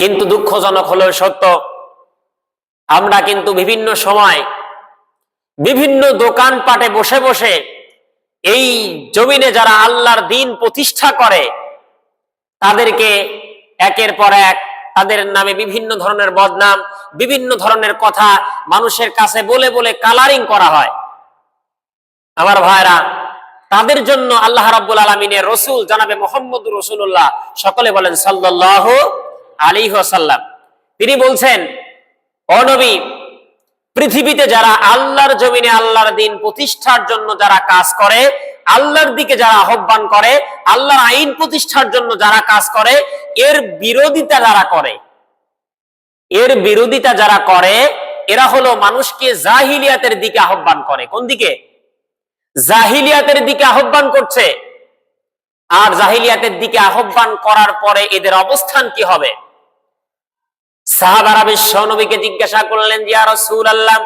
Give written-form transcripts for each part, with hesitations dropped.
কিন্তু দুঃখজনক হলেও সত্য, আমরা কিন্তু বিভিন্ন সময় বিভিন্ন দোকানপাটে বসে বসে এই জমিনে যারা আল্লাহর দ্বীন প্রতিষ্ঠা করে তাদেরকে একের পর এক তাদের নামে বিভিন্ন ধরনের বদনাম, বিভিন্ন ধরনের কথা মানুষের কাছে বলে বলে কালারিং করা হয়। আমার ভাইরা, তাদের জন্য আল্লাহ রাব্বুল আলামিনের রাসূল জনাবে মুহাম্মদুর রাসূলুল্লাহ, সকলে বলেন সাল্লাল্লাহু আলাইহি ওয়াসাল্লাম, তিনি বলছেন, ও নবী, পৃথিবীতে যারা আল্লাহর জমিনে আল্লাহর দ্বীন প্রতিষ্ঠার জন্য যারা কাজ করে, আল্লাহর দিকে যারা আহ্বান করে, আল্লাহর আইন প্রতিষ্ঠার জন্য যারা কাজ করে, এর বিরোধিতা যারা করে এরা হলো মানুষকে জাহিলিয়াতের দিকে আহ্বান করে। কোন দিকে? জাহিলিয়াতের দিকে আহ্বান করছে। আর জাহিলিয়াতের দিকে আহ্বান করার পরে এদের অবস্থান কি হবে? সাহাবারা বিশ্ব নবীকে জিজ্ঞাসা করলেন, ইয়া রাসূলুল্লাহ,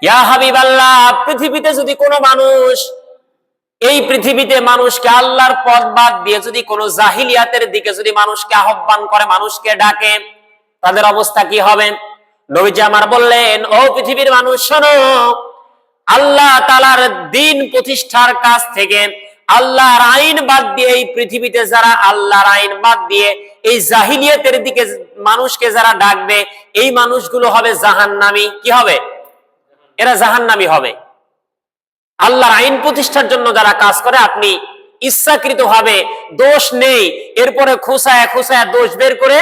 ইয়া হাবিবাল্লাহ, পৃথিবীতে যদি কোনো মানুষ, এই পৃথিবীতে মানুষকে আল্লাহর পথ বাদ দিয়ে যদি কোনো জাহিলিয়াতের দিকে যদি মানুষকে আহ্বান করে, মানুষকে ডাকে, তাদের অবস্থা কি হবে? নবীজি আমার বললেন, ও পৃথিবীর মানুষ, শোনো, আল্লাহ তাআলার দ্বীন প্রতিষ্ঠার কাজ থেকে আল্লাহর আইন বাদ দিয়ে এই পৃথিবীতে যারা আল্লাহর আইন বাদ দিয়ে এই জাহিলিয়াতের দিকে মানুষকে যারা ডাকবে, এই মানুষগুলো হবে জাহান্নামী। কি হবে? এরা জাহান্নামী হবে। আল্লাহর আইন প্রতিষ্ঠার জন্য যারা কাজ করে, আপনি ইচ্ছাকৃতভাবে দোষ নেই এরপরে খুঁচায় খুঁচায় দোষ বের করে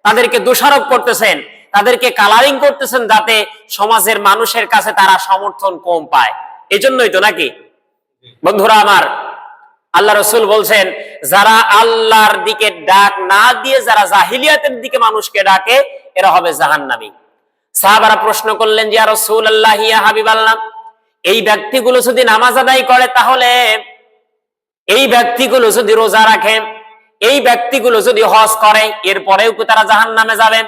তাদেরকে দোষারোপ করতেছেন, তাদেরকে কালারিং করতেছেন, যাতে সমাজের মানুষের কাছে তারা সমর্থন কম পায়। এজন্যই তো, নাকি বন্ধুরা আমার, আল্লাহ রাসূল বলছেন, যারা আল্লাহর দিকে ডাক না দিয়ে যারা জাহিলিয়াতের দিকে মানুষকে ডাকে, এরা হবে জাহান্নামী। সাহাবারা প্রশ্ন করলেন, ইয়া রাসূলুল্লাহ, ইয়া হাবিবাল্লাহ, এই ব্যক্তিগুলো যদি নামাজ আদায় করে, তাহলে এই ব্যক্তিগুলো যদি রোজা রাখে, এই ব্যক্তিগুলো যদি হজ করে, এরপরেও কি তারা জাহান্নামে যাবে?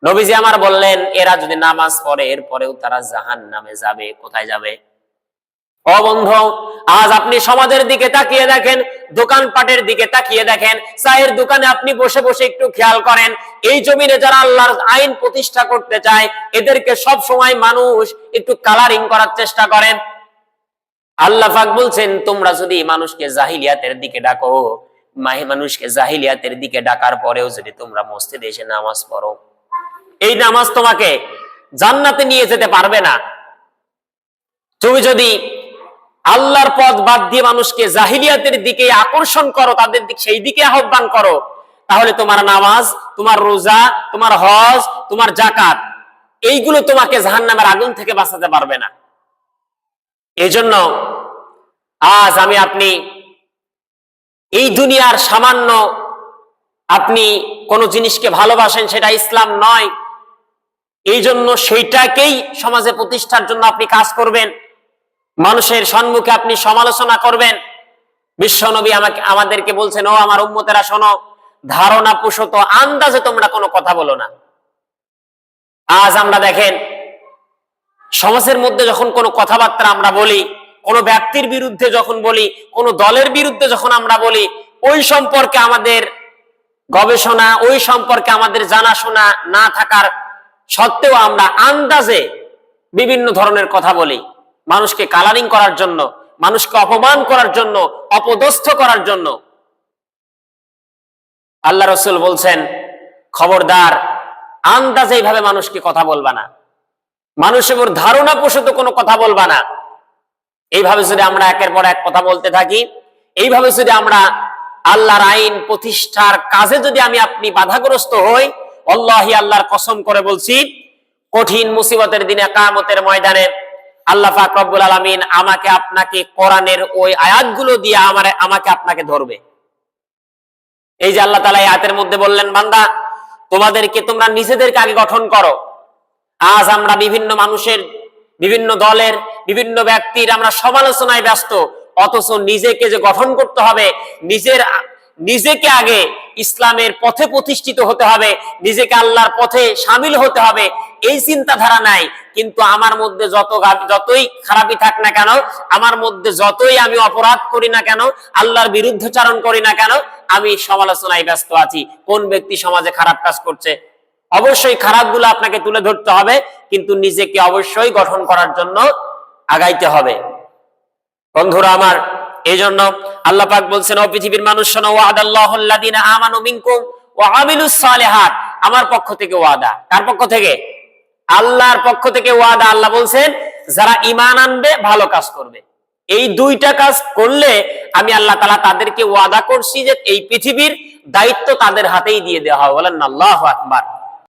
নবীজি আমার বললেন, এরা যদি নামাজ পড়ে এরপরেও তারা জাহান্নামে যাবে। কোথায় যাবে? ও বন্ধু, আজ আপনি সমাজের দিকে তাকিয়ে দেখেন, দোকানপাটের দিকে তাকিয়ে দেখেন, চায়ের দোকানে আপনি বসে বসে একটু খেয়াল করেন, এই জমিনে যারা আল্লাহর আইন প্রতিষ্ঠা করতে চায়, এদেরকে সব সময় মানুষ একটু কালারিং করার চেষ্টা করেন। আল্লাহ পাক বলছেন, তোমরা যদি মানুষকে জাহিলিয়াতের দিকে ডাকো, মানুষকে জাহিলিয়াতের দিকে ডাকার পরেও যদি তোমরা মসজিদে এসে নামাজ পড়ো, এই নামাজ তোমাকে জান্নাতে নিয়ে যেতে পারবে না। তুমি যদি আল্লাহর পথ বাদ দিয়ে মানুষকে জাহিলিয়াতের দিকে আকর্ষণ করো, তাদের দিকে সেই দিকে আহ্বান করো, তাহলে তোমার নামাজ, তোমার রোজা, তোমার হজ, তোমার যাকাত, এইগুলো তোমাকে জাহান্নামের আগুন থেকে বাঁচাতে পারবে না। এজন্য আজ আমি আপনি এই দুনিয়ার সামান্য আপনি কোন জিনিসকে ভালোবাসেন, সেটা ইসলাম নয়, এই জন্য সেইটাকেই সমাজে প্রতিষ্ঠার জন্য আপনি কাজ করবেন, মানুষের সম্মুখে আপনি সমালোচনা করবেন। বিশ্বনবী আমাদেরকে বলছেন, ও আমার উম্মতেরা শোনো, ধারণা পোষত আন্দাজে তোমরা কোনো কথা বলো না। আজ আমরা দেখেন, সমাজের মধ্যে যখন কোনো কথাবার্তা আমরা বলি, কোনো ব্যক্তির বিরুদ্ধে যখন বলি, কোনো দলের বিরুদ্ধে যখন আমরা বলি, ওই সম্পর্কে আমাদের গবেষণা, ওই সম্পর্কে আমাদের জানাশোনা না থাকার সত্ত্বেও আমরা আন্দাজে বিভিন্ন ধরনের কথা বলি, মানুষকে কালারিং করার জন্য, মানুষকে অপমান করার জন্য, অপদস্থ করার জন্য। আল্লাহ রাসূল বলছেন, খবরদার, আন্দাজে এইভাবে মানুষকে কথা বলবা না, মানুষের উপর ধারণা পোষিত কোনো কথা বলবা না। এইভাবে যদি আমরা একের পর এক কথা বলতে থাকি, এইভাবে যদি আমরা আল্লাহর আইন প্রতিষ্ঠার কাজে যদি আমি আপনি বাধাগ্রস্ত হই, আল্লাহি, আল্লাহর কসম করে বলছি, কঠিন মুসিবতের দিনে, কিয়ামতের ময়দানে আল্লাহ পাক রব্বুল আলামিন আমাকে আপনাকে কোরআনের ওই আয়াতগুলো দিয়ে আমাকে আপনাকে ধরবে। এই যে আল্লাহ তাআলা আয়াতের মধ্যে বললেন, বান্দা, তোমরা নিজেদেরকে আগে গঠন করো। আজ আমরা বিভিন্ন মানুষের, বিভিন্ন দলের, বিভিন্ন ব্যক্তির আমরা সমালোচনায় ব্যস্ত, অথচ নিজেকে যে গঠন করতে হবে, নিজেকে আগে ইসলামের পথে প্রতিষ্ঠিত হতে হবে, নিজেকে আল্লাহর পথে শামিল হতে হবে, এই চিন্তাধারা নাই, কিন্তু আমার মধ্যে যতই খারাপই থাক না কেন, আমার মধ্যে যতই আমি অপরাধ করি না কেন, আল্লাহর বিরুদ্ধাচরণ করি না কেন, আমি সমালোচনায় ব্যস্ত আছি। কোন ব্যক্তি সমাজে খারাপ কাজ করছে, অবশ্যই খারাপগুলো আপনাকে তুলে ধরতে হবে, কিন্তু নিজেকে অবশ্যই গঠন করার জন্য আগাইতে হবে। বন্ধুরা আমার, এই জন্য আল্লাহ পাক বলছেন, ও পৃথিবীর মানুষ শোনো, ওয়াদাল্লাহুল্লাযিনা আমানু মিনকুম ওয়া আমিলুস সালিহাত, আমার পক্ষ থেকে ওয়াদা। কার পক্ষ থেকে? আল্লাহর পক্ষ থেকে ওয়াদা। আল্লাহ বলছেন যারা ঈমান আনবে, ভালো কাজ করবে, এই দুইটা কাজ করলে আমি আল্লাহ তাআলা তাদেরকে ওয়াদা করছি যে এই পৃথিবীর দায়িত্ব তাদের হাতেই দিয়ে দেওয়া হবে। বলেন আল্লাহু আকবার।